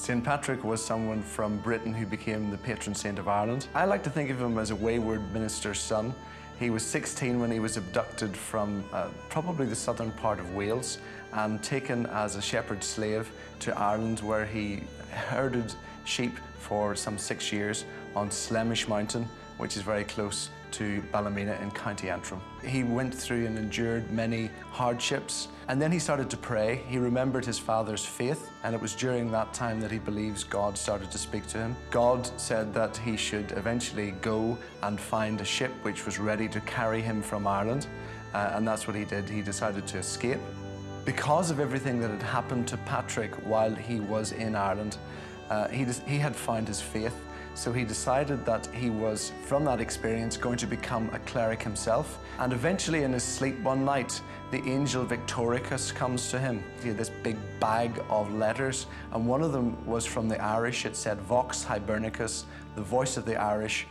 St. Patrick was someone from Britain who became the patron saint of Ireland. I like to think of him as a wayward minister's son. He was 16 when he was abducted from probably the southern part of Wales and taken as a shepherd slave to Ireland, where he herded sheep for some 6 years on Slemish Mountain, which is very close to Ballymena in County Antrim. He went through and endured many hardships, and then he started to pray. He remembered his father's faith, and it was during that time that he believes God started to speak to him. God said that he should eventually go and find a ship which was ready to carry him from Ireland, and that's what he did. He decided to escape. Because of everything that had happened to Patrick while he was in Ireland, he had found his faith. So he decided that he was, from that experience, going to become a cleric himself. And eventually in his sleep one night, the angel Victoricus comes to him. He had this big bag of letters, and one of them was from the Irish. It said, Vox Hibernicus, the voice of the Irish.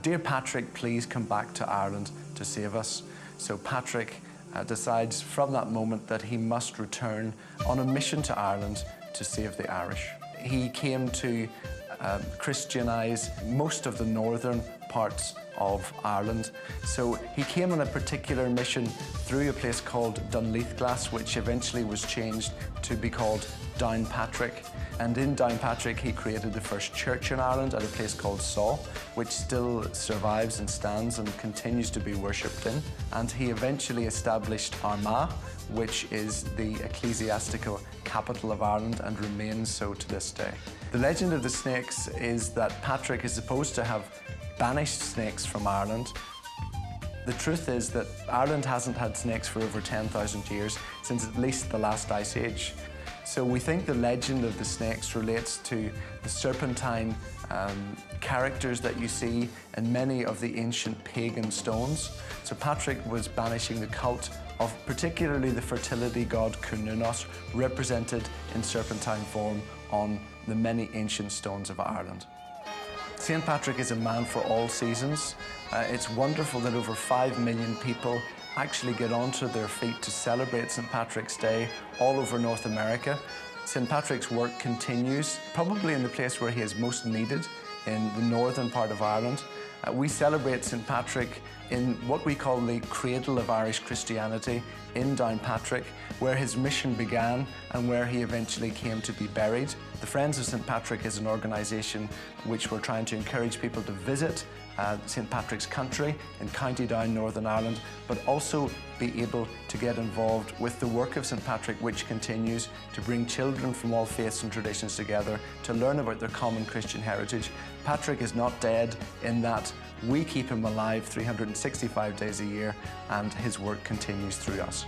Dear Patrick, please come back to Ireland to save us. So Patrick decides from that moment that he must return on a mission to Ireland to save the Irish. He came to Christianize most of the northern parts of Ireland. So he came on a particular mission through a place called Dunleithglass, which eventually was changed to be called Downpatrick. And in Downpatrick, he created the first church in Ireland at a place called Saw, which still survives and stands and continues to be worshipped in. And he eventually established Armagh, which is the ecclesiastical capital of Ireland and remains so to this day. The legend of the snakes is that Patrick is supposed to have banished snakes from Ireland. The truth is that Ireland hasn't had snakes for over 10,000 years, since at least the last ice age. So we think the legend of the snakes relates to the serpentine characters that you see in many of the ancient pagan stones. So Patrick was banishing the cult of particularly the fertility god Cernunnos, represented in serpentine form on the many ancient stones of Ireland. St. Patrick is a man for all seasons. It's wonderful that over 5 million people actually get onto their feet to celebrate St. Patrick's Day all over North America. St. Patrick's work continues, probably in the place where he is most needed, in the northern part of Ireland. We celebrate St. Patrick in what we call the cradle of Irish Christianity in Downpatrick, where his mission began and where he eventually came to be buried. The Friends of St. Patrick is an organisation which we're trying to encourage people to visit St. Patrick's Country in County Down, Northern Ireland, but also be able to get involved with the work of St. Patrick, which continues to bring children from all faiths and traditions together to learn about their common Christian heritage. Patrick is not dead in that we keep him alive 365 days a year, and his work continues through us.